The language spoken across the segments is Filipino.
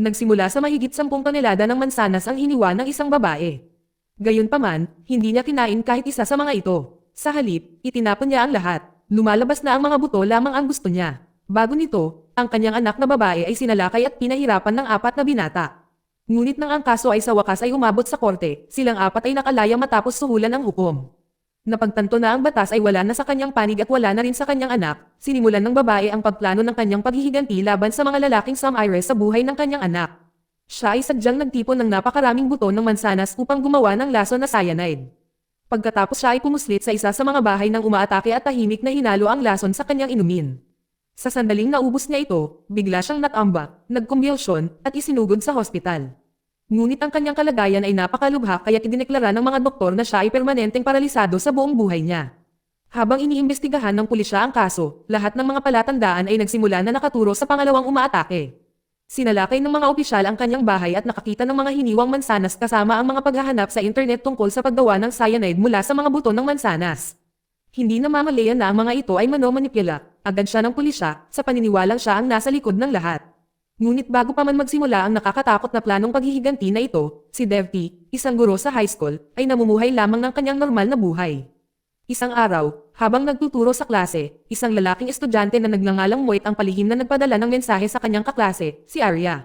Nagsimula sa mahigit 10 tonelada ng mansanas ang hiniwa ng isang babae. Gayunpaman, hindi niya kinain kahit isa sa mga ito. Sa halip, itinapon niya ang lahat. Lumalabas na ang mga buto lamang ang gusto niya. Bago nito, ang kanyang anak na babae ay sinalakay at pinahirapan ng 4 na binata. Ngunit nang ang kaso ay sa wakas ay umabot sa korte, silang 4 ay nakalaya matapos suhulan ang hukom. Napagtanto na ang batas ay wala na sa kanyang panig at wala na rin sa kanyang anak, sinimulan ng babae ang pagplano ng kanyang paghihiganti laban sa mga lalaking sumire sa buhay ng kanyang anak. Siya ay sadyang nagtipon ng napakaraming buto ng mansanas upang gumawa ng laso na cyanide. Pagkatapos siya ay pumuslit sa isa sa mga bahay ng umaatake at tahimik na hinalo ang lason sa kanyang inumin. Sa sandaling naubos niya ito, bigla siyang natambak, nagkumbulsyon, at isinugod sa hospital. Ngunit ang kanyang kalagayan ay napakalubha kaya idineklara ng mga doktor na siya ay permanenteng paralisado sa buong buhay niya. Habang iniimbestigahan ng pulisya ang kaso, lahat ng mga palatandaan ay nagsimula na nakaturo sa pangalawang umaatake. Sinalakay ng mga opisyal ang kanyang bahay at nakakita ng mga hiniwang mansanas kasama ang mga paghahanap sa internet tungkol sa paggawa ng cyanide mula sa mga buto ng mansanas. Hindi namamalayan na ang mga ito ay manomanipula, agad siya ng pulisya, sa paniniwalang siya ang nasa likod ng lahat. Ngunit bago pa man magsimula ang nakakatakot na planong paghihiganti na ito, si Devti, isang guro sa high school, ay namumuhay lamang ng kanyang normal na buhay. Isang araw, habang nagtuturo sa klase, isang lalaking estudyante na nagngangalang Moit ang palihim na nagpadala ng mensahe sa kanyang kaklase, si Arya.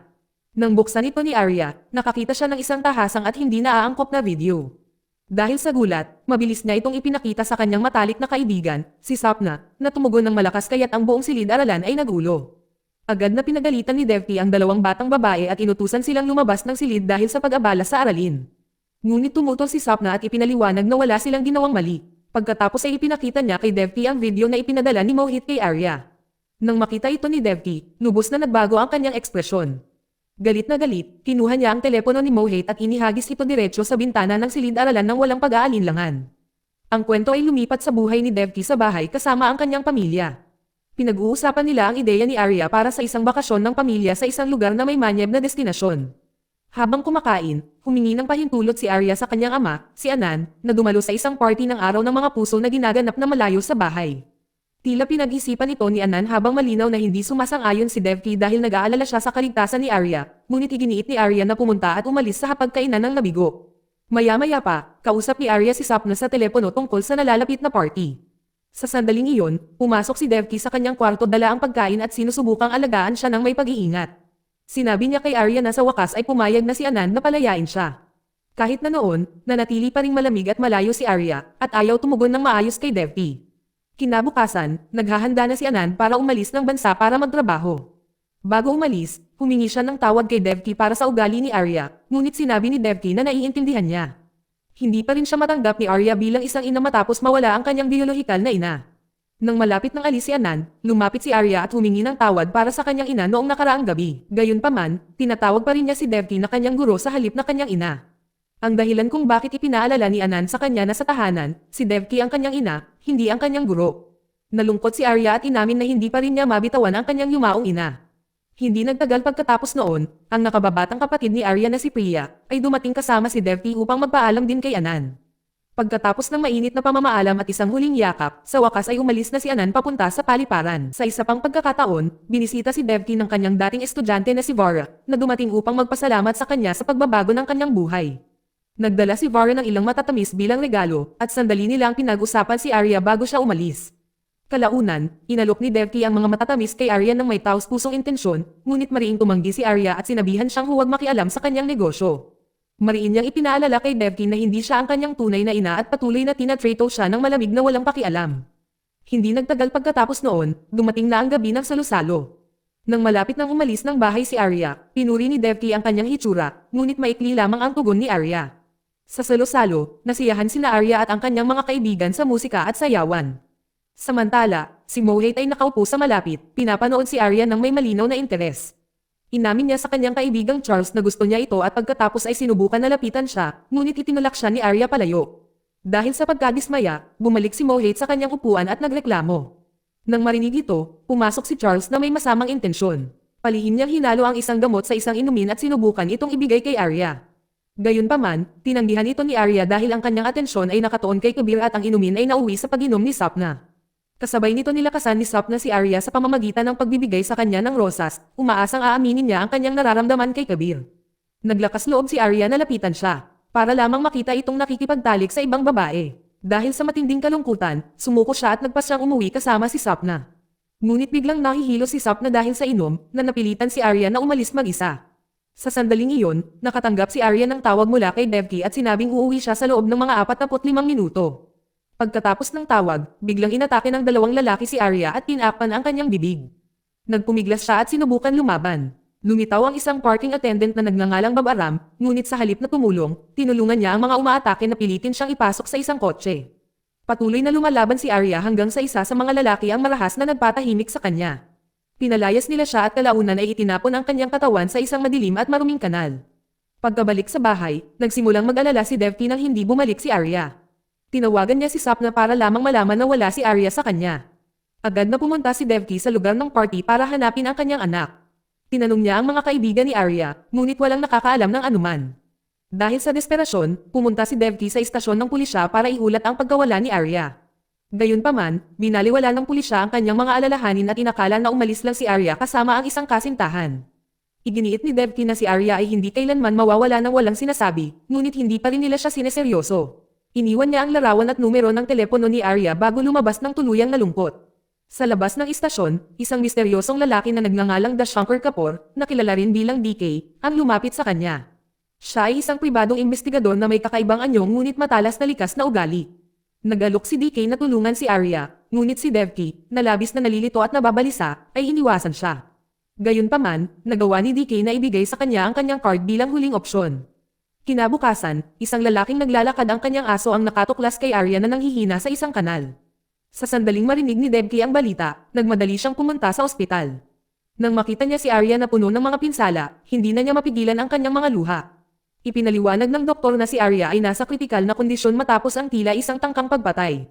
Nang buksan ito ni Arya, nakakita siya ng isang tahasang at hindi naaangkop na video. Dahil sa gulat, mabilis niya itong ipinakita sa kanyang matalik na kaibigan, si Sapna, na tumugon ng malakas kaya't ang buong silid-aralan ay nagulo. Agad na pinagalitan ni Devti ang 2 batang babae at inutusan silang lumabas ng silid dahil sa pag-abala sa aralin. Ngunit tumutol si Sapna at ipinaliwanag na wala silang ginawang mali. Pagkatapos ay ipinakita niya kay Devti ang video na ipinadala ni Mohit kay Arya. Nang makita ito ni Devti, lubos na nagbago ang kanyang ekspresyon. Galit na galit, kinuha niya ang telepono ni Mohit at inihagis ito diretso sa bintana ng silid-aralan ng walang pag-aalinlangan. Ang kwento ay lumipat sa buhay ni Devti sa bahay kasama ang kanyang pamilya. Pinag-uusapan nila ang ideya ni Arya para sa isang bakasyon ng pamilya sa isang lugar na may manyeb na destinasyon. Habang kumakain, humingi ng pahintulot si Arya sa kanyang ama, si Anan, na dumalo sa isang party ng araw ng mga puso na ginaganap na malayo sa bahay. Tila pinag-isipan ito ni Anan habang malinaw na hindi sumasang-ayon si Devki dahil nag-aalala siya sa kaligtasan ni Arya, ngunit iginiit ni Arya na pumunta at umalis sa hapagkainan ng labigo. Maya-maya pa, kausap ni Arya si Sapna sa telepono tungkol sa nalalapit na party. Sa sandaling iyon, pumasok si Devki sa kanyang kwarto dala ang pagkain at sinusubukang alagaan siya ng may pag-iingat. Sinabi niya kay Arya na sa wakas ay pumayag na si Anan na palayain siya. Kahit na noon, nanatili pa ring malamig at malayo si Arya, at ayaw tumugon ng maayos kay Devki. Kinabukasan, naghahanda na si Anan para umalis ng bansa para magtrabaho. Bago umalis, humingi siya ng tawad kay Devki para sa ugali ni Arya, ngunit sinabi ni Devki na naiintindihan niya. Hindi pa rin siya matanggap ni Arya bilang isang ina matapos mawala ang kanyang biyolohikal na ina. Nang malapit ng alis si Anan, lumapit si Arya at humingi ng tawad para sa kanyang ina noong nakaraang gabi. Gayunpaman, tinatawag pa rin niya si Devki na kanyang guro sa halip na kanyang ina. Ang dahilan kung bakit ipinaalala ni Anan sa kanya na sa tahanan, si Devki ang kanyang ina, hindi ang kanyang guro. Nalungkot si Arya at inamin na hindi pa rin niya mabitawan ang kanyang yumaong ina. Hindi nagtagal pagkatapos noon, ang nakababatang kapatid ni Arya na si Priya, ay dumating kasama si Devki upang magpaalam din kay Anan. Pagkatapos ng mainit na pamamaalam at isang huling yakap, sa wakas ay umalis na si Anan papunta sa paliparan. Sa isa pang pagkakataon, binisita si Devki ng kanyang dating estudyante na si Vara, na dumating upang magpasalamat sa kanya sa pagbabago ng kanyang buhay. Nagdala si Vara ng ilang matatamis bilang regalo, at sandali nilang pinag-usapan si Arya bago siya umalis. Kalaunan, inalok ni Devki ang mga matatamis kay Arya ng may taos-pusong intensyon, ngunit mariing tumanggi si Arya at sinabihan siyang huwag makialam sa kanyang negosyo. Mariin niyang ipinaalala kay Devki na hindi siya ang kanyang tunay na ina at patuloy na tinatrato siya ng malamig na walang pakialam. Hindi nagtagal pagkatapos noon, dumating na ang gabi ng salusalo. Nang malapit nang umalis ng bahay si Arya, pinuri ni Devki ang kanyang hitsura, ngunit maikli lamang ang tugon ni Arya. Sa salusalo, nasiyahan sina Arya at ang kanyang mga kaibigan sa musika at sayawan. Samantala, si Mohit ay nakaupo sa malapit, pinapanood si Arya ng may malinaw na interes. Inamin niya sa kanyang kaibigang Charles na gusto niya ito at pagkatapos ay sinubukan na lapitan siya, ngunit itinulak siya ni Arya palayo. Dahil sa pagkadismaya, bumalik si Mohit sa kanyang upuan at nagreklamo. Nang marinig ito, pumasok si Charles na may masamang intensyon. Palihim niyang hinalo ang isang gamot sa isang inumin at sinubukan itong ibigay kay Arya. Gayunpaman, tinanggihan ito ni Arya dahil ang kanyang atensyon ay nakatuon kay Kabir at ang inumin ay nauwi sa pag-inom ni Sapna. Kasabay nito nilakasan ni Sapna si Arya sa pamamagitan ng pagbibigay sa kanya ng rosas, umaasang aaminin niya ang kanyang nararamdaman kay Kabir. Naglakas loob si Arya na lapitan siya, para lamang makita itong nakikipagtalik sa ibang babae. Dahil sa matinding kalungkutan, sumuko siya at nagpasyang umuwi kasama si Sapna. Ngunit biglang nahihilo si Sapna dahil sa inom, na napilitan si Arya na umalis mag-isa. Sa sandaling iyon, nakatanggap si Arya ng tawag mula kay Devki at sinabing uuwi siya sa loob ng mga 45 minuto. Pagkatapos ng tawag, biglang inatake ng dalawang lalaki si Arya at tinakpan ang kanyang bibig. Nagpumiglas siya at sinubukan lumaban. Lumitaw ang isang parking attendant na nagngangalang Babaram, ngunit sa halip na tumulong, tinulungan niya ang mga umaatake na pilitin siyang ipasok sa isang kotse. Patuloy na lumalaban si Arya hanggang sa isa sa mga lalaki ang marahas na nagpatahimik sa kanya. Pinalayas nila siya at kalaunan ay itinapon ang kanyang katawan sa isang madilim at maruming kanal. Pagkabalik sa bahay, nagsimulang mag-alala si Devki nang hindi bumalik si Arya. Tinawagan niya si Sapna para lamang malaman na wala si Arya sa kanya. Agad na pumunta si Devki sa lugar ng party para hanapin ang kanyang anak. Tinanong niya ang mga kaibigan ni Arya, ngunit walang nakakaalam ng anuman. Dahil sa desperasyon, pumunta si Devki sa istasyon ng pulisya para iulat ang pagkawala ni Arya. Gayunpaman, binaliwala ng pulisya ang kanyang mga alalahanin at inakala na umalis lang si Arya kasama ang isang kasintahan. Iginiit ni Devki na si Arya ay hindi kailanman mawawala ng walang sinasabi, ngunit hindi pa rin nila siya sineseryoso. Iniwan niya ang larawan at numero ng telepono ni Arya bago lumabas ng tuluyang nalungkot. Sa labas ng istasyon, isang misteryosong lalaki na nagngangalang Dashankar Kapoor, na kilala rin bilang DK, ang lumapit sa kanya. Siya ay isang pribadong investigador na may kakaibang anyong ngunit matalas na likas na ugali. Nagalok si DK na tulungan si Arya, ngunit si Devki, na labis na nalilito at nababalisa, ay iniwasan siya. Gayunpaman, nagawa ni DK na ibigay sa kanya ang kanyang card bilang huling opsyon. Kinabukasan, isang lalaking naglalakad ang kanyang aso ang nakatuklas kay Arya na nanghihina sa isang kanal. Sa sandaling marinig ni Devki ang balita, nagmadali siyang pumunta sa ospital. Nang makita niya si Arya na puno ng mga pinsala, hindi na niya mapigilan ang kanyang mga luha. Ipinaliwanag ng doktor na si Arya ay nasa kritikal na kondisyon matapos ang tila isang tangkang pagpatay.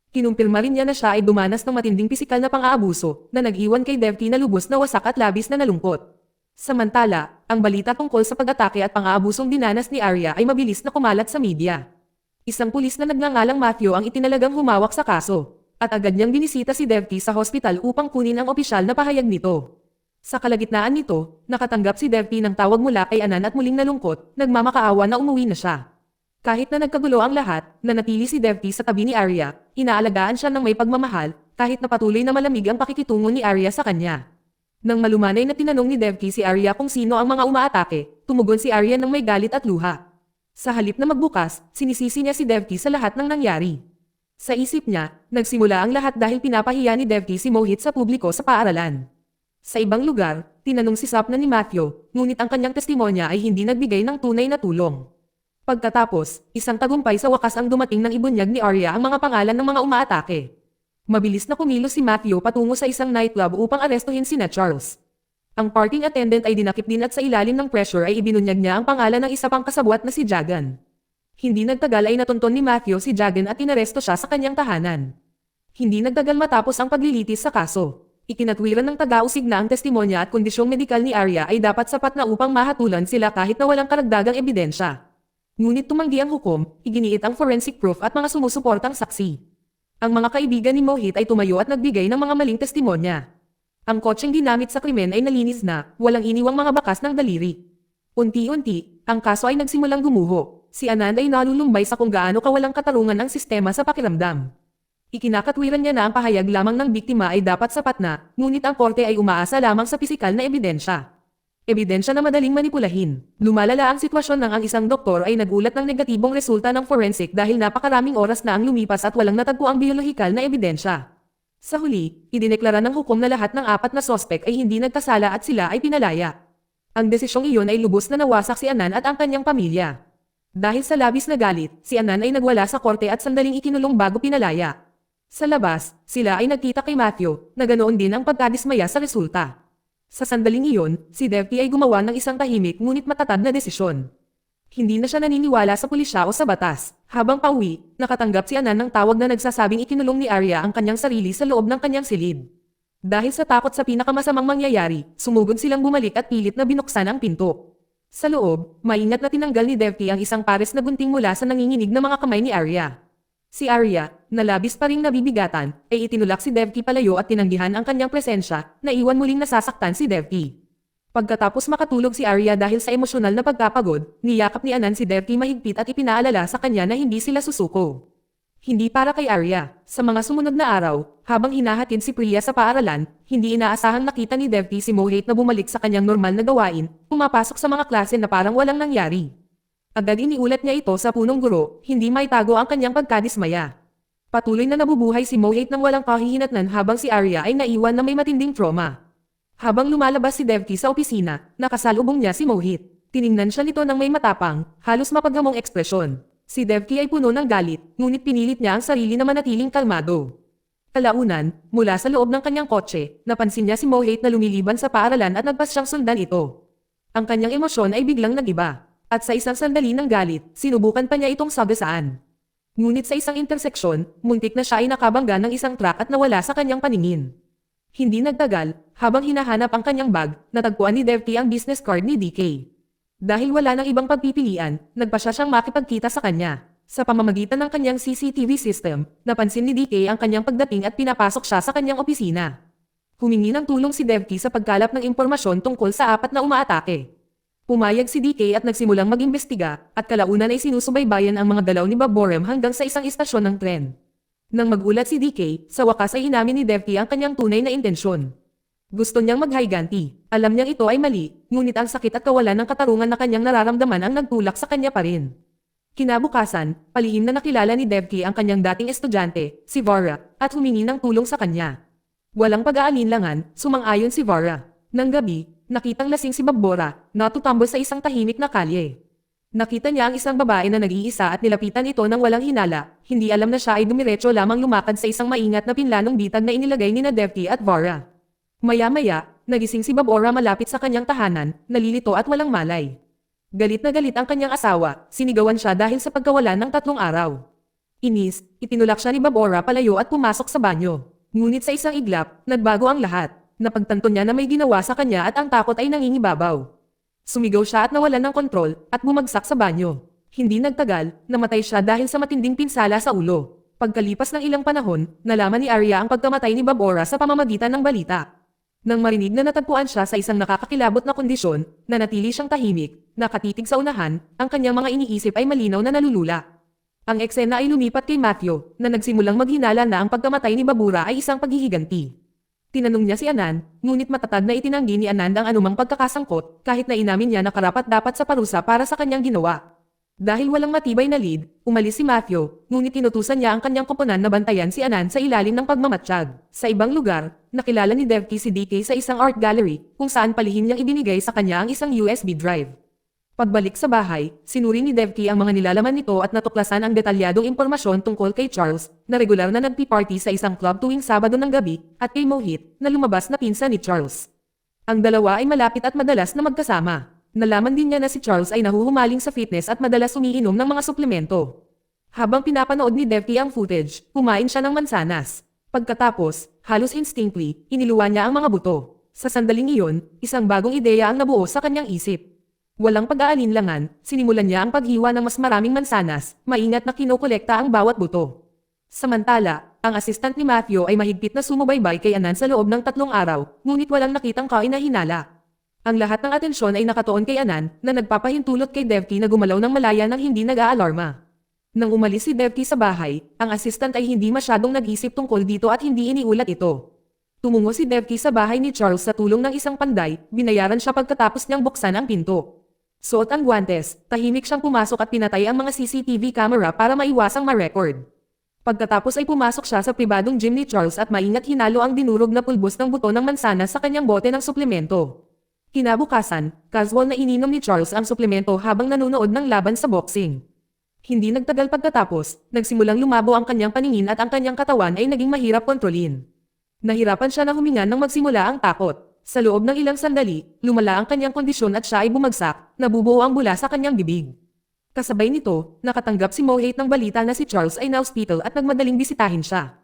Kinumpirma rin niya na siya ay dumanas ng matinding pisikal na pang-aabuso, na nag-iwan kay Devki na lubos na wasak at labis na nalungkot. Samantala, ang balita tungkol sa pag-atake at pang-aabusong dinanas ni Arya ay mabilis na kumalat sa media. Isang pulis na nagngangalang Matthew ang itinalagang humawak sa kaso, at agad niyang binisita si Devki sa hospital upang kunin ang opisyal na pahayag nito. Sa kalagitnaan nito, nakatanggap si Devki ng tawag mula kay Anan at muling nalungkot, nagmamakaawa na umuwi na siya. Kahit na nagkagulo ang lahat, nanatili si Devki sa tabi ni Arya, inaalagaan siya ng may pagmamahal, kahit na patuloy na malamig ang pakikitungo ni Arya sa kanya. Nang malumanay na tinanong ni Devki si Arya kung sino ang mga umaatake, tumugon si Arya ng may galit at luha. Sa halip na magbukas, sinisisi niya si Devki sa lahat ng nangyari. Sa isip niya, nagsimula ang lahat dahil pinapahiya ni Devki si Mohit sa publiko sa paaralan. Sa ibang lugar, tinanong si Sapna ni Matthew, ngunit ang kanyang testimonya ay hindi nagbigay ng tunay na tulong. Pagkatapos, isang tagumpay sa wakas ang dumating ng ibunyag ni Arya ang mga pangalan ng mga umaatake. Mabilis na kumilos si Matthew patungo sa isang nightclub upang arestuhin sina Charles. Ang parking attendant ay dinakip din at sa ilalim ng pressure ay ibinunyag niya ang pangalan ng isa pang kasabwat na si Jagan. Hindi nagtagal ay natunton ni Matthew si Jagan at inaresto siya sa kanyang tahanan. Hindi nagtagal matapos ang paglilitis sa kaso. Ikinatwiran ng taga-usig na ang testimonya at kondisyong medikal ni Arya ay dapat sapat na upang mahatulan sila kahit na walang karagdagang ebidensya. Ngunit tumanggi ang hukom, iginiit ang forensic proof at mga sumusuportang saksi. Ang mga kaibigan ni Mohit ay tumayo at nagbigay ng mga maling testimonya. Ang kotseng ginamit sa krimen ay nalinis na, walang iniwang mga bakas ng daliri. Unti-unti, ang kaso ay nagsimulang gumuho. Si Anand ay nalulumbay sa kung gaano kawalang katarungan ang sistema sa pakiramdam. Ikinakatwiran niya na ang pahayag lamang ng biktima ay dapat sapat na, ngunit ang korte ay umaasa lamang sa pisikal na ebidensya. Ebidensya na madaling manipulahin. Lumalala ang sitwasyon nang ang isang doktor ay nagulat ng negatibong resulta ng forensic dahil napakaraming oras na ang lumipas at walang natagpo ang biolohikal na ebidensya. Sa huli, idineklara ng hukom na lahat ng 4 na sospek ay hindi nagkasala at sila ay pinalaya. Ang desisyong iyon ay lubos na nawasak si Anand at ang kanyang pamilya. Dahil sa labis na galit, si Anand ay nagwala sa korte at sandaling ikinulong bago pinalaya. Sa labas, sila ay nagkita kay Matthew, na ganoon din ang pagkadismaya sa resulta. Sa sandaling iyon, si Devki ay gumawa ng isang tahimik ngunit matatag na desisyon. Hindi na siya naniniwala sa pulisya o sa batas. Habang pauwi, nakatanggap si Anand ng tawag na nagsasabing ikinulong ni Arya ang kanyang sarili sa loob ng kanyang silid. Dahil sa takot sa pinakamasamang mangyayari, sumugod silang bumalik at pilit na binuksan ang pinto. Sa loob, maingat na tinanggal ni Devki ang isang pares na gunting mula sa nanginginig na mga kamay ni Arya. Si Arya, na labis pa ring nabibigatan, ay itinulak si Devki palayo at tinanggihan ang kanyang presensya, na iwan muling nasasaktan si Devki. Pagkatapos makatulog si Arya dahil sa emosyonal na pagkapagod, niyakap ni Anand si Devki mahigpit at ipinaalala sa kanya na hindi sila susuko. Hindi para kay Arya. Sa mga sumunod na araw, habang hinahatid si Priya sa paaralan, hindi inaasahang nakita ni Devki si Mohit na bumalik sa kanyang normal na gawain, pumapasok sa mga klase na parang walang nangyari. Agad iniulat niya ito sa punong guro, hindi maitago ang kanyang pagkadismaya. Patuloy na nabubuhay si Mohit nang walang kahihinatnan habang si Arya ay naiwan na may matinding trauma. Habang lumalabas si Devki sa opisina, nakasalubong niya si Mohit. Tiningnan siya nito ng may matapang, halos mapaghamong ekspresyon. Si Devki ay puno ng galit, ngunit pinilit niya ang sarili na manatiling kalmado. Kalaunan, mula sa loob ng kanyang kotse, napansin niya si Mohit na lumiliban sa paaralan at nagpas siyang sundan ito. Ang kanyang emosyon ay biglang nag-iba. At sa isang sandali ng galit, sinubukan pa niya itong sagasaan. Ngunit sa isang interseksyon, muntik na siya ay nakabangga ng isang truck at nawala sa kanyang paningin. Hindi nagtagal, habang hinahanap ang kanyang bag, natagpuan ni Devki ang business card ni DK. Dahil wala nang ibang pagpipilian, nagpa siya siyang makipagkita sa kanya. Sa pamamagitan ng kanyang CCTV system, napansin ni DK ang kanyang pagdating at pinapasok siya sa kanyang opisina. Humingi ng tulong si Devki sa pagkalap ng impormasyon tungkol sa 4 na umaatake. Pumayag si DK at nagsimulang mag-imbestiga, at kalaunan ay sinusubaybayan ang mga galaw ni Bob Borehm hanggang sa isang istasyon ng tren. Nang magulat si DK, sa wakas ay inamin ni Devki ang kanyang tunay na intensyon. Gusto niyang maghiganti. Alam niyang ito ay mali, ngunit ang sakit at kawalan ng katarungan na kanyang nararamdaman ang nagtulak sa kanya pa rin. Kinabukasan, palihim na nakilala ni Devki ang kanyang dating estudyante, si Vara, at humingi ng tulong sa kanya. Walang pag-aalinlangan, sumang-ayon si Vara. Nang gabi, nakitang lasing si Babbora, natutambol sa isang tahimik na kalye. Nakita niya ang isang babae na nag-iisa at nilapitan ito nang walang hinala, hindi alam na siya ay dumiretso lamang lumakad sa isang maingat na pinlanong bitag na inilagay ni Devki at Vara. Maya-maya, nagising si Babbora malapit sa kanyang tahanan, nalilito at walang malay. Galit na galit ang kanyang asawa, sinigawan siya dahil sa pagkawalan ng 3 araw. Inis, itinulak siya ni Babbora palayo at pumasok sa banyo. Ngunit sa isang iglap, nagbago ang lahat. Napagtanto niya na may ginawa sa kanya at ang takot ay nangingibabaw. Sumigaw siya at nawalan ng kontrol, at bumagsak sa banyo. Hindi nagtagal, namatay siya dahil sa matinding pinsala sa ulo. Pagkalipas ng ilang panahon, nalaman ni Arya ang pagkamatay ni Babbora sa pamamagitan ng balita. Nang marinig na natagpuan siya sa isang nakakakilabot na kondisyon, nanatili siyang tahimik, nakatitig sa unahan, ang kanyang mga iniisip ay malinaw na nalulula. Ang eksena ay lumipat kay Matthew, na nagsimulang maghinala na ang pagkamatay ni Babbora ay isang paghihiganti. Tinanong niya si Anand, ngunit matatag na itinanggi ni Anand ang anumang pagkakasangkot, kahit na inamin niya na karapat-dapat sa parusa para sa kanyang ginawa. Dahil walang matibay na lead, umalis si Matthew, ngunit tinutusan niya ang kanyang koponan na bantayan si Anand sa ilalim ng pagmamatsyag. Sa ibang lugar, nakilala ni Devki si DK sa isang art gallery, kung saan palihim niyang ibinigay sa kanya ang isang USB drive. Pagbalik sa bahay, sinuri ni Devki ang mga nilalaman nito at natuklasan ang detalyadong impormasyon tungkol kay Charles, na regular na nagpi-party sa isang club tuwing Sabado ng gabi, at kay Mohit, na lumabas na pinsan ni Charles. Ang dalawa ay malapit at madalas na magkasama. Nalaman din niya na si Charles ay nahuhumaling sa fitness at madalas umiinom ng mga suplemento. Habang pinapanood ni Devki ang footage, kumain siya ng mansanas. Pagkatapos, halos instinctly, iniluwa niya ang mga buto. Sa sandaling iyon, isang bagong ideya ang nabuo sa kanyang isip. Walang pag-aalinlangan, sinimulan niya ang paghiwa ng mas maraming mansanas, maingat na kinokolekta ang bawat buto. Samantala, ang assistant ni Matthew ay mahigpit na sumubaybay kay Anand sa loob ng 3 araw, ngunit walang nakitang kainahinala. Ang lahat ng atensyon ay nakatuon kay Anand, na nagpapahintulot kay Devki na gumalaw ng malaya nang hindi nag-aalarma. Nang umalis si Devki sa bahay, ang assistant ay hindi masyadong nag-isip tungkol dito at hindi iniulat ito. Tumungo si Devki sa bahay ni Charles sa tulong ng isang panday, binayaran siya pagkatapos niyang buksan ang pinto. Suot ang guwantes, tahimik siyang pumasok at pinatay ang mga CCTV camera para maiwasang ma-record. Pagkatapos ay pumasok siya sa pribadong gym ni Charles at maingat hinalo ang dinurog na pulbos ng buto ng mansanas sa kanyang bote ng suplemento. Kinabukasan, casual na ininom ni Charles ang suplemento habang nanonood ng laban sa boxing. Hindi nagtagal pagkatapos, nagsimulang lumabo ang kanyang paningin at ang kanyang katawan ay naging mahirap kontrolin. Nahirapan siya na huminga nang magsimula ang takot. Sa loob ng ilang sandali, lumala ang kanyang kondisyon at siya ay bumagsak, nabubuo ang bula sa kanyang bibig. Kasabay nito, nakatanggap si Mohit ng balita na si Charles ay na-hospital at nagmadaling bisitahin siya.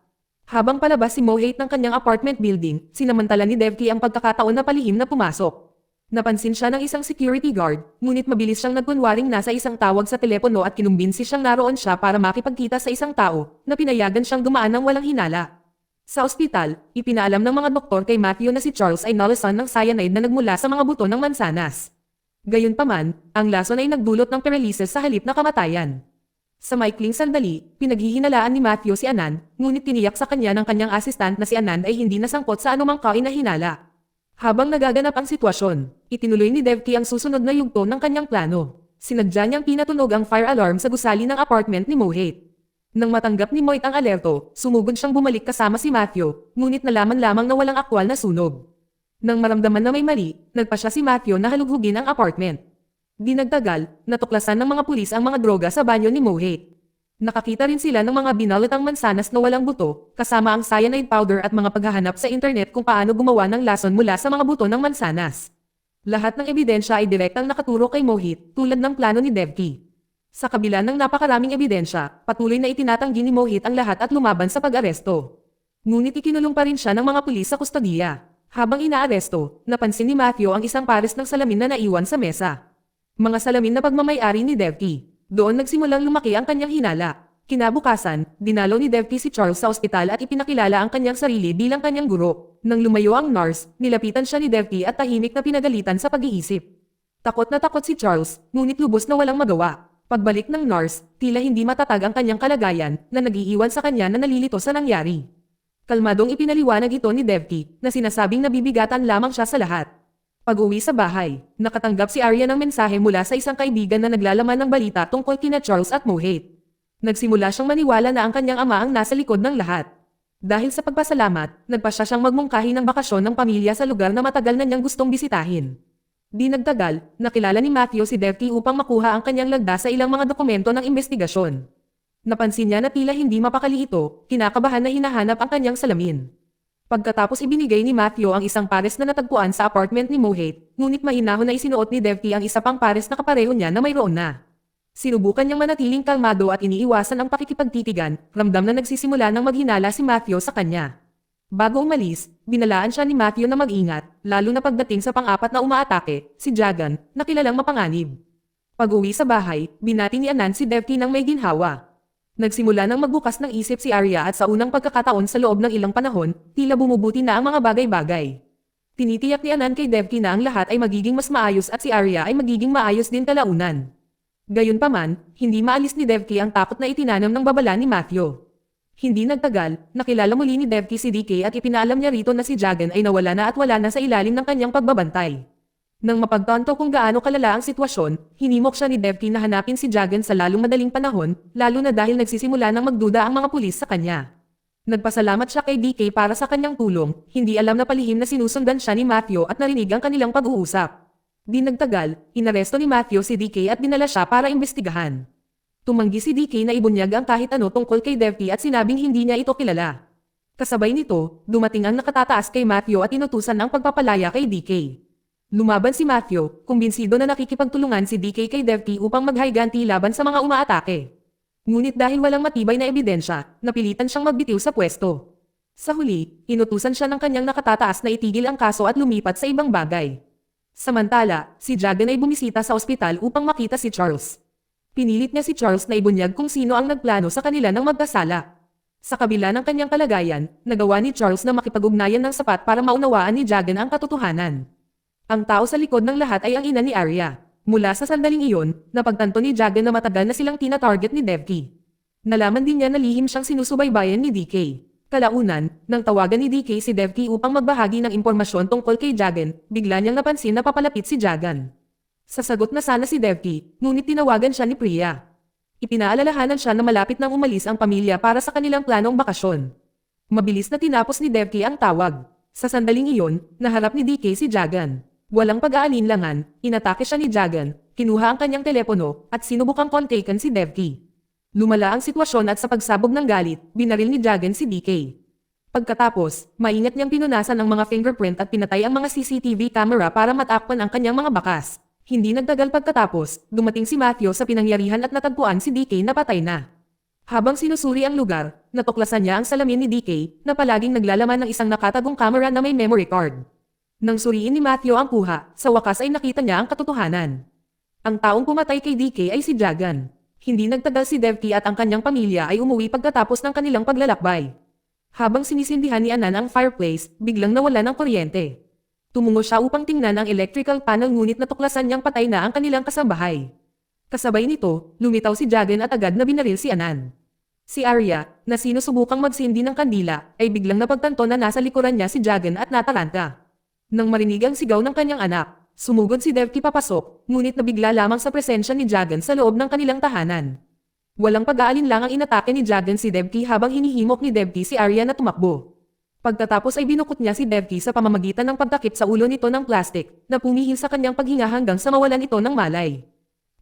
Habang palabas si Mohit ng kanyang apartment building, sinamantala ni Devki ang pagkakataon na palihim na pumasok. Napansin siya ng isang security guard, ngunit mabilis siyang nagkunwaring nasa isang tawag sa telepono at kinumbinsi siyang naroon siya para makipagkita sa isang tao, na pinayagan siyang dumaan ng walang hinala. Sa ospital, ipinaalam ng mga doktor kay Matthew na si Charles ay nalasan ng cyanide na nagmula sa mga buto ng mansanas. Gayunpaman, ang lason ay nagdulot ng paralysis sa halip na kamatayan. Sa maikling sandali, pinaghihinalaan ni Matthew si Anand, ngunit tiniyak sa kanya ng kanyang assistant na si Anand ay hindi nasangkot sa anumang kainahinala. Habang nagaganap ang sitwasyon, itinuloy ni Devki ang susunod na yugto ng kanyang plano. Sinadya niyang pinatunog ang fire alarm sa gusali ng apartment ni Mohit. Nang matanggap ni Mohit ang alerto, sumugod siyang bumalik kasama si Matthew, ngunit nalaman lamang na walang aktwal na sunog. Nang maramdaman na may mali, nagpa siya si Matthew na halughugin ang apartment. Di nagtagal, natuklasan ng mga pulis ang mga droga sa banyo ni Mohit. Nakakita rin sila ng mga binalotang mansanas na walang buto, kasama ang cyanide powder at mga paghahanap sa internet kung paano gumawa ng lason mula sa mga buto ng mansanas. Lahat ng ebidensya ay direktang nakaturo kay Mohit, tulad ng plano ni Devki. Sa kabila ng napakaraming ebidensya, patuloy na itinatanggi ni Mohit ang lahat at lumaban sa pag-aresto. Ngunit ikinulong pa rin siya ng mga pulis sa kustodiya. Habang inaaresto, napansin ni Matthew ang isang pares ng salamin na naiwan sa mesa. Mga salamin na pagmamay-ari ni Devki. Doon nagsimulang lumaki ang kanyang hinala. Kinabukasan, dinalo ni Devki si Charles sa ospital at ipinakilala ang kanyang sarili bilang kanyang guro. Nang lumayo ang nurse, nilapitan siya ni Devki at tahimik na pinagalitan sa pag-iisip. Takot na takot si Charles, ngunit lubos na walang magawa. Pagbalik ng nurse, tila hindi matatag ang kanyang kalagayan na nag-iiwan sa kanya na nalilito sa nangyari. Kalmadong ipinaliwanag ito ni Devki na sinasabing nabibigatan lamang siya sa lahat. Pag-uwi sa bahay, nakatanggap si Arya ng mensahe mula sa isang kaibigan na naglalaman ng balita tungkol kina Charles at Mohit. Nagsimula siyang maniwala na ang kanyang ama ang nasa likod ng lahat. Dahil sa pagpasalamat, nagpasya siyang magmungkahi ng bakasyon ng pamilya sa lugar na matagal na niyang gustong bisitahin. Di nagtagal, nakilala ni Matthew si Devki upang makuha ang kanyang lagda sa ilang mga dokumento ng investigasyon. Napansin niya na tila hindi mapakali ito, kinakabahan na hinahanap ang kanyang salamin. Pagkatapos ibinigay ni Matthew ang isang pares na natagpuan sa apartment ni Mohit, ngunit mahinahon na isinuot ni Devki ang isa pang pares na kapareho niya na mayroon na. Sinubukan niyang manatiling kalmado at iniiwasan ang pakikipagtitigan, ramdam na nagsisimula ng maghinala si Matthew sa kanya. Bago umalis, binalaan siya ni Matthew na mag-ingat, lalo na pagdating sa pang-apat na umaatake, si Jagan, na kilalang mapanganib. Pag-uwi sa bahay, binati ni Anand si Devki ng may ginhawa. Nagsimula ng magbukas ng isip si Arya at sa unang pagkakataon sa loob ng ilang panahon, tila bumubuti na ang mga bagay-bagay. Tinitiyak ni Anand kay Devki na ang lahat ay magiging mas maayos at si Arya ay magiging maayos din kalaunan. Gayunpaman, hindi maalis ni Devki ang takot na itinanam ng babala ni Matthew. Hindi nagtagal, nakilala muli ni Devki si DK at ipinaalam niya rito na si Jagan ay nawala na at wala na sa ilalim ng kanyang pagbabantay. Nang mapagtanto kung gaano kalala ang sitwasyon, hinimok siya ni Devki na hanapin si Jagan sa lalong madaling panahon, lalo na dahil nagsisimula ng magduda ang mga pulis sa kanya. Nagpasalamat siya kay DK para sa kanyang tulong, hindi alam na palihim na sinusundan siya ni Matthew at narinig ang kanilang pag-uusap. Di nagtagal, inaresto ni Matthew si DK at dinala siya para imbestigahan. Tumanggi si DK na ibunyag ang kahit ano tungkol kay Devki at sinabing hindi niya ito kilala. Kasabay nito, dumating ang nakatataas kay Matthew at inutusan ang pagpapalaya kay DK. Lumaban si Matthew, kumbinsido na nakikipagtulungan si DK kay Devki upang maghayganti laban sa mga umaatake. Ngunit dahil walang matibay na ebidensya, napilitan siyang magbitiw sa pwesto. Sa huli, inutusan siya ng kanyang nakatataas na itigil ang kaso at lumipat sa ibang bagay. Samantala, si Jagan ay bumisita sa ospital upang makita si Charles. Pinilit niya si Charles na ibunyag kung sino ang nagplano sa kanila ng magkasala. Sa kabila ng kanyang kalagayan, nagawa ni Charles na makipag-ugnayan ng sapat para maunawaan ni Jagan ang katotohanan. Ang tao sa likod ng lahat ay ang ina ni Arya. Mula sa sandaling iyon, napagtanto ni Jagan na matagal na silang tina-target ni Devki. Nalaman din niya na lihim siyang sinusubaybayan ni DK. Kalaunan, nang tawagan ni DK si Devki upang magbahagi ng impormasyon tungkol kay Jagan, bigla niyang napansin na papalapit si Jagan. Sasagot na sana si Devki, ngunit tinawagan siya ni Priya. Ipinaalalahanan siya na malapit nang umalis ang pamilya para sa kanilang planong bakasyon. Mabilis na tinapos ni Devki ang tawag. Sa sandaling iyon, naharap ni DK si Jagan. Walang pag-aalinlangan, inatake siya ni Jagan, kinuha ang kanyang telepono, at sinubukang kontakan si Devki. Lumala ang sitwasyon at sa pagsabog ng galit, binaril ni Jagan si DK. Pagkatapos, maingat niyang pinunasan ang mga fingerprint at pinatay ang mga CCTV camera para matakpan ang kanyang mga bakas. Hindi nagtagal pagkatapos, dumating si Matthew sa pinangyarihan at natagpuan si DK na patay na. Habang sinusuri ang lugar, natuklasan niya ang salamin ni DK na palaging naglalaman ng isang nakatagong camera na may memory card. Nang suriin ni Matthew ang kuha, sa wakas ay nakita niya ang katotohanan. Ang taong pumatay kay DK ay si Jagan. Hindi nagtagal si Devki at ang kanyang pamilya ay umuwi pagkatapos ng kanilang paglalakbay. Habang sinisindihan ni Anan ang fireplace, biglang nawala ng kuryente. Tumungo siya upang tingnan ang electrical panel ngunit natuklasan niyang patay na ang kanilang kasambahay. Kasabay nito, lumitaw si Jagan at agad na binaril si Anan. Si Arya, na sinusubukang magsindi ng kandila, ay biglang napagtanto na nasa likuran niya si Jagan at nataranta. Nang marinig ang sigaw ng kanyang anak, sumugod si Devki papasok, ngunit nabigla lamang sa presensya ni Jagan sa loob ng kanilang tahanan. Walang pag-aalinlangang inatake ni Jagan si Devki habang hinihimok ni Devki si Arya na tumakbo. Pagkatapos ay binukot niya si Devki sa pamamagitan ng pagtakip sa ulo nito ng plastik, na pumihil sa kanyang paghinga hanggang sa mawalan ito ng malay.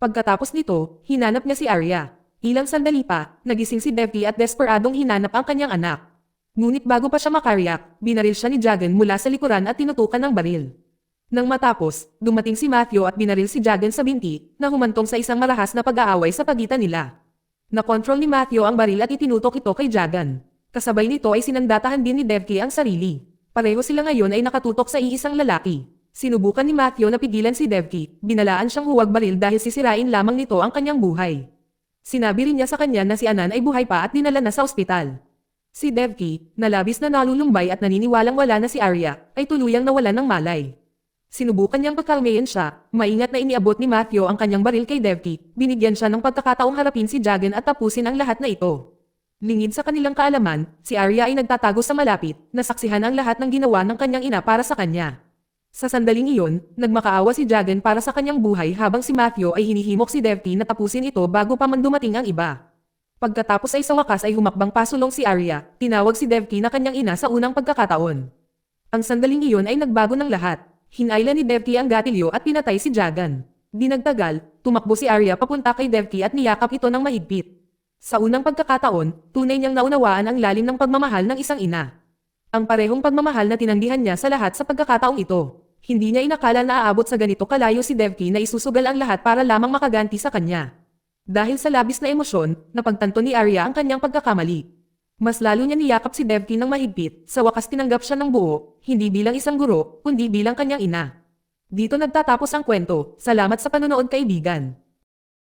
Pagkatapos nito, hinanap niya si Arya. Ilang sandali pa, nagising si Devki at desperadong hinanap ang kanyang anak. Ngunit bago pa siya makariyak, binaril siya ni Jagan mula sa likuran at tinutukan ng baril. Nang matapos, dumating si Matthew at binaril si Jagan sa binti, na humantong sa isang marahas na pag-aaway sa pagitan nila. Nakontrol ni Matthew ang baril at itinutok ito kay Jagan. Kasabay nito ay sinandatahan din ni Devki ang sarili. Pareho sila ngayon ay nakatutok sa iisang lalaki. Sinubukan ni Matthew na pigilan si Devki, binalaan siyang huwag baril dahil sisirain lamang nito ang kanyang buhay. Sinabi rin niya sa kanya na si Anan ay buhay pa at dinala na sa ospital. Si Devki, na labis na nalulumbay at naniniwalang wala na si Arya, ay tuluyang nawalan ng malay. Sinubukan niyang pagkalmayan siya, maingat na iniabot ni Matthew ang kanyang baril kay Devki, binigyan siya ng pagkakataong harapin si Jagan at tapusin ang lahat na ito. Lingid sa kanilang kaalaman, si Arya ay nagtatago sa malapit, nasaksihan ang lahat ng ginawa ng kanyang ina para sa kanya. Sa sandaling iyon, nagmakaawa si Jagan para sa kanyang buhay habang si Matthew ay hinihimok si Devki na tapusin ito bago pa man dumating ang iba. Pagkatapos ay sa wakas ay humakbang pasulong si Arya, tinawag si Devki na kanyang ina sa unang pagkakataon. Ang sandaling iyon ay nagbago ng lahat. Hinayla ni Devki ang gatilyo at pinatay si Jagan. Di nagtagal, tumakbo si Arya papunta kay Devki at niyakap ito ng mahigpit. Sa unang pagkakataon, tunay niyang naunawaan ang lalim ng pagmamahal ng isang ina. Ang parehong pagmamahal na tinanggihan niya sa lahat sa pagkakataong ito. Hindi niya inakala na aabot sa ganito kalayo si Devki na isusugal ang lahat para lamang makaganti sa kanya. Dahil sa labis na emosyon, napagtanto ni Arya ang kanyang pagkakamali. Mas lalo niya niyakap si Devki ng mahigpit, sa wakas tinanggap siya ng buo, hindi bilang isang guro, kundi bilang kanyang ina. Dito nagtatapos ang kwento. Salamat sa panonood kaibigan.